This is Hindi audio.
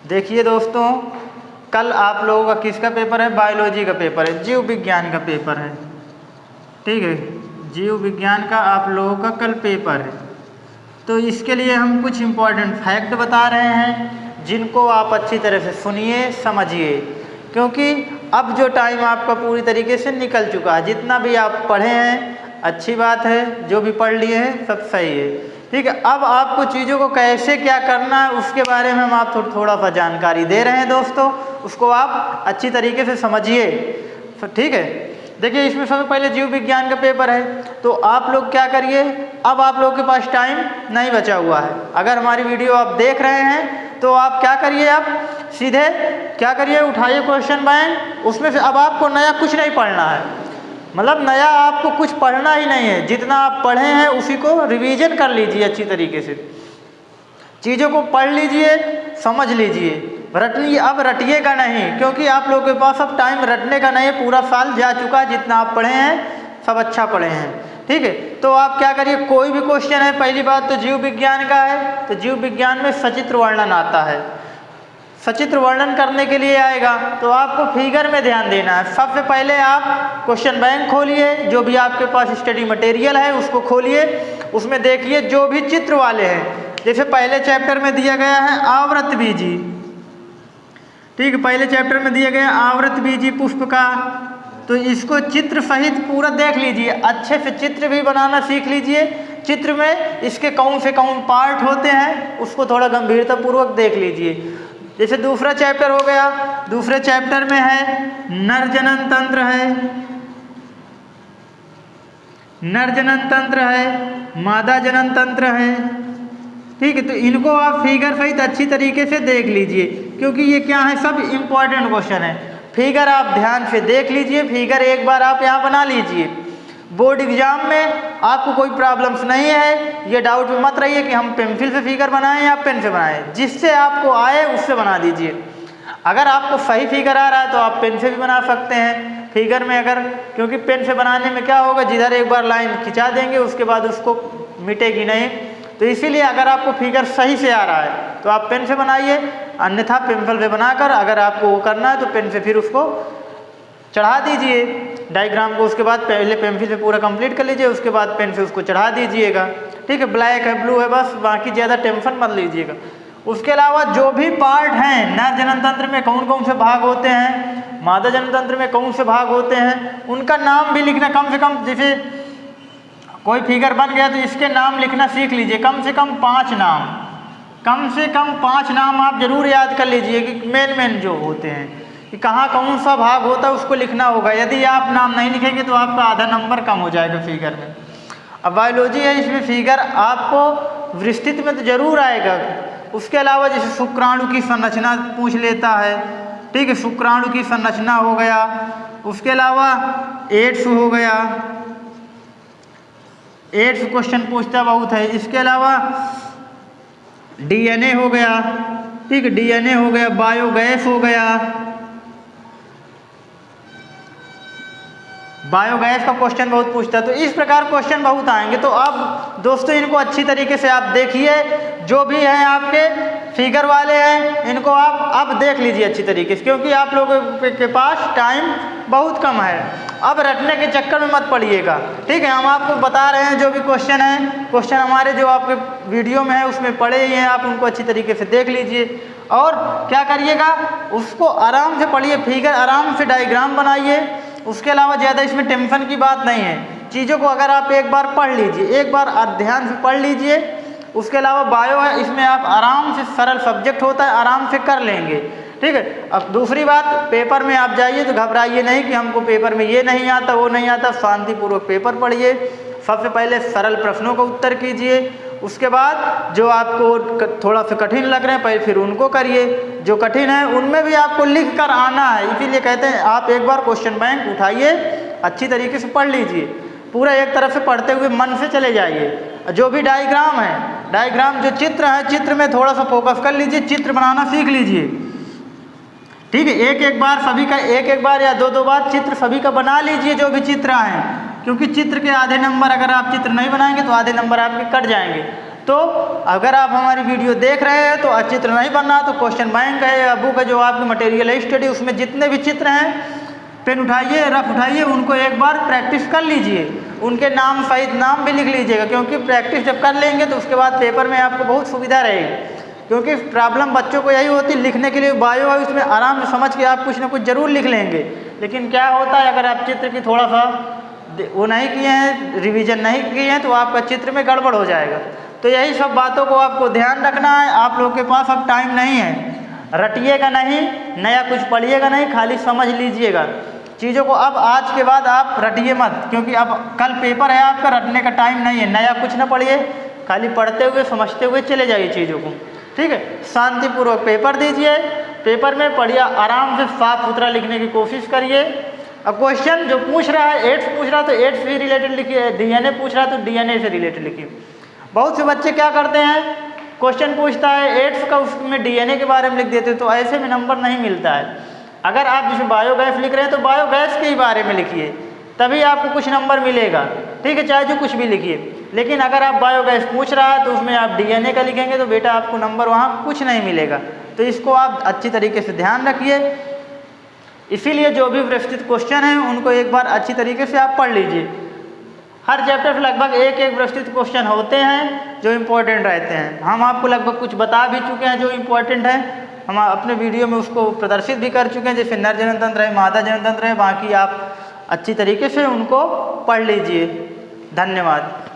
देखिए दोस्तों, कल आप लोगों का किसका पेपर है? बायोलॉजी का पेपर है, जीव विज्ञान का पेपर है। ठीक है, जीव विज्ञान का आप लोगों का कल पेपर है। तो इसके लिए हम कुछ इम्पोर्टेंट फैक्ट बता रहे हैं, जिनको आप अच्छी तरह से सुनिए, समझिए, क्योंकि अब जो टाइम आपका पूरी तरीके से निकल चुका है। जितना भी आप पढ़े हैं अच्छी बात है, जो भी पढ़ लिए हैं सब सही है। ठीक है, अब आपको चीज़ों को कैसे क्या करना है उसके बारे में हम आप थोड़ा सा जानकारी दे रहे हैं दोस्तों, उसको आप अच्छी तरीके से समझिए। ठीक है, देखिए इसमें सबसे पहले जीव विज्ञान का पेपर है, तो आप लोग क्या करिए, अब आप लोगों के पास टाइम नहीं बचा हुआ है। अगर हमारी वीडियो आप देख रहे हैं तो आप क्या करिए, आप सीधे क्या करिए, उठाइए क्वेश्चन बैंक, उसमें से अब आपको नया कुछ नहीं पढ़ना है, मतलब नया आपको कुछ पढ़ना ही नहीं है। जितना आप पढ़े हैं उसी को रिवीजन कर लीजिए अच्छी तरीके से, चीज़ों को पढ़ लीजिए, समझ लीजिए, रटिए। अब रटिएगा नहीं, क्योंकि आप लोगों के पास अब टाइम रटने का नहीं है, पूरा साल जा चुका है। जितना आप पढ़े हैं सब अच्छा पढ़े हैं। ठीक है, तो आप क्या करिए, कोई भी क्वेश्चन है, पहली बात तो जीव विज्ञान का है, तो जीव विज्ञान में सचित्र वर्णन आता है। सचित्र वर्णन करने के लिए आएगा तो आपको फिगर में ध्यान देना है। सबसे पहले आप क्वेश्चन बैंक खोलिए, जो भी आपके पास स्टडी मटेरियल है उसको खोलिए, उसमें देखिए जो भी चित्र वाले हैं। जैसे पहले चैप्टर में दिया गया है आवृत बीजी, ठीक है, पहले चैप्टर में दिया गया आवृत बीजी पुष्प का, तो इसको चित्र सहित पूरा देख लीजिए, अच्छे से चित्र भी बनाना सीख लीजिए। चित्र में इसके कौन से कौन पार्ट होते हैं उसको थोड़ा गंभीरतापूर्वक देख लीजिए। जैसे दूसरा चैप्टर हो गया, दूसरे चैप्टर में है नर जनन तंत्र है, नर जनन तंत्र है, मादा जनन तंत्र है। ठीक है, तो इनको आप फिगर सहित अच्छी तरीके से देख लीजिए, क्योंकि ये क्या है, सब इम्पॉर्टेंट क्वेश्चन है। फिगर आप ध्यान से देख लीजिए, फिगर एक बार आप यहाँ बना लीजिए। बोर्ड एग्जाम में आपको कोई प्रॉब्लम्स नहीं है, ये डाउट में मत रहिए कि हम पेंसिल से फिगर बनाएं या पेन से बनाएं, जिससे आपको आए उससे बना दीजिए। अगर आपको सही फिगर आ रहा है तो आप पेन से भी बना सकते हैं फिगर में, अगर, क्योंकि पेन से बनाने में क्या होगा, जिधर एक बार लाइन खिंचा देंगे उसके बाद उसको मिटेगी नहीं। तो इसीलिए अगर आपको फिगर सही से आ रहा है तो आप पेन से बनाइए, अन्यथा पेंसिल से बनाकर अगर आपको वो करना है तो पेन से फिर उसको चढ़ा दीजिए डायग्राम को। उसके बाद पहले पेंसिल से पूरा कंप्लीट कर लीजिए, उसके बाद पेन से उसको चढ़ा दीजिएगा। ठीक है, ब्लैक है, ब्लू है, बस बाकी ज़्यादा टेंशन मत लीजिएगा। उसके अलावा जो भी पार्ट हैं, नर जनन तंत्र में कौन कौन से भाग होते हैं, मादा जनन तंत्र में कौन से भाग होते हैं, उनका नाम भी लिखना कम से कम। जैसे कोई फिगर बन गया तो इसके नाम लिखना सीख लीजिए, कम से कम 5 नाम, कम से कम 5 नाम आप जरूर याद कर लीजिए कि मेन जो होते हैं कि कहाँ कौन सा भाग होता है उसको लिखना होगा। यदि आप नाम नहीं लिखेंगे तो आपका आधा नंबर कम हो जाएगा फिगर में। अब बायोलॉजी है, इसमें फिगर आपको विस्तृत में तो जरूर आएगा। उसके अलावा जैसे शुक्राणु की संरचना पूछ लेता है, ठीक है, शुक्राणु की संरचना हो गया। उसके अलावा एड्स हो गया, एड्स क्वेश्चन पूछता बहुत है। इसके अलावा डीएनए हो गया, ठीक है, डीएनए हो गया, बायोगैस हो गया, बायोगैस का क्वेश्चन बहुत पूछता है। तो इस प्रकार क्वेश्चन बहुत आएंगे। तो अब दोस्तों इनको अच्छी तरीके से आप देखिए, जो भी हैं आपके फिगर वाले हैं इनको आप अब देख लीजिए अच्छी तरीके से, क्योंकि आप लोगों के पास टाइम बहुत कम है। अब रटने के चक्कर में मत पड़िएगा, ठीक है। हम आपको बता रहे हैं जो भी क्वेश्चन है, क्वेश्चन हमारे जो आपके वीडियो में है उसमें पढ़े ही हैं, आप उनको अच्छी तरीके से देख लीजिए। और क्या करिएगा, उसको आराम से पढ़िए, फिगर आराम से डायग्राम बनाइए। उसके अलावा ज़्यादा इसमें टेंशन की बात नहीं है। चीज़ों को अगर आप एक बार पढ़ लीजिए, एक बार ध्यान से पढ़ लीजिए। उसके अलावा बायो है, इसमें आप आराम से, सरल सब्जेक्ट होता है, आराम से कर लेंगे, ठीक है। अब दूसरी बात, पेपर में आप जाइए तो घबराइए नहीं कि हमको पेपर में ये नहीं आता वो नहीं आता। शांतिपूर्वक पेपर पढ़िए। सबसे पहले सरल प्रश्नों का उत्तर कीजिए, उसके बाद जो आपको थोड़ा सा कठिन लग रहे हैं पहले फिर उनको करिए, जो कठिन है उनमें भी आपको लिख कर आना है। इसीलिए कहते हैं आप एक बार क्वेश्चन बैंक उठाइए, अच्छी तरीके से पढ़ लीजिए, पूरा एक तरफ से पढ़ते हुए मन से चले जाइए। जो भी डायग्राम है, डायग्राम जो चित्र है, चित्र में थोड़ा सा फोकस कर लीजिए, चित्र बनाना सीख लीजिए, ठीक है। एक एक बार सभी का, एक एक बार या दो दो बार चित्र सभी का बना लीजिए जो भी चित्र आए, क्योंकि चित्र के आधे नंबर अगर आप चित्र नहीं बनाएंगे तो आधे नंबर आपके कट जाएंगे। तो अगर आप हमारी वीडियो देख रहे हैं तो चित्र नहीं बनना तो क्वेश्चन बैंक है या बुक है जो आपकी मटेरियल है स्टडी, उसमें जितने भी चित्र हैं पेन उठाइए, रफ उठाइए, उनको एक बार प्रैक्टिस कर लीजिए, उनके नाम सहित नाम भी लिख लीजिएगा, क्योंकि प्रैक्टिस जब कर लेंगे तो उसके बाद पेपर में आपको बहुत सुविधा रहेगी। क्योंकि प्रॉब्लम बच्चों को यही होती है, लिखने के लिए बायो है उसमें आराम से समझ के आप कुछ ना कुछ ज़रूर लिख लेंगे, लेकिन क्या होता है अगर आप चित्र की थोड़ा सा वो नहीं किए हैं, रिवीजन नहीं किए हैं, तो आपका चित्र में गड़बड़ हो जाएगा। तो यही सब बातों को आपको ध्यान रखना है। आप लोगों के पास अब टाइम नहीं है, रटिएगा नहीं, नया कुछ पढ़िएगा नहीं, खाली समझ लीजिएगा चीज़ों को। अब आज के बाद आप रटिए मत, क्योंकि अब कल पेपर है आपका, रटने का टाइम नहीं है। नया कुछ ना पढ़िए, खाली पढ़ते हुए समझते हुए चले जाइए चीज़ों को, ठीक है। शांतिपूर्वक पेपर दीजिए, पेपर में पढ़िए, आराम से साफ सुथरा लिखने की कोशिश करिए। अब क्वेश्चन जो पूछ रहा है एड्स पूछ रहा है तो एड्स से रिलेटेड लिखिए, डीएनए पूछ रहा है तो डीएनए से रिलेटेड लिखिए। बहुत से बच्चे क्या करते हैं, क्वेश्चन पूछता है एड्स का, उसमें डीएनए के बारे में लिख देते हैं, तो ऐसे में नंबर नहीं मिलता है। अगर आप जैसे बायोगैस लिख रहे हैं तो बायोगैस के ही बारे में लिखिए, तभी आपको कुछ नंबर मिलेगा, ठीक है, चाहे जो कुछ भी लिखिए। लेकिन अगर आप बायोगैस पूछ रहा है तो उसमें आप डीएनए का लिखेंगे तो बेटा आपको नंबर वहाँ कुछ नहीं मिलेगा। तो इसको आप अच्छी तरीके से ध्यान रखिए। इसीलिए जो भी व्यवस्थित क्वेश्चन हैं उनको एक बार अच्छी तरीके से आप पढ़ लीजिए। हर चैप्टर से लगभग एक व्यवस्थित क्वेश्चन होते हैं जो इम्पोर्टेंट रहते हैं। हम आपको लगभग कुछ बता भी चुके हैं जो इम्पोर्टेंट है, हम अपने वीडियो में उसको प्रदर्शित भी कर चुके हैं, जैसे नर जनन तंत्र है, मादा जनन तंत्र है। बाकी आप अच्छी तरीके से उनको पढ़ लीजिए। धन्यवाद।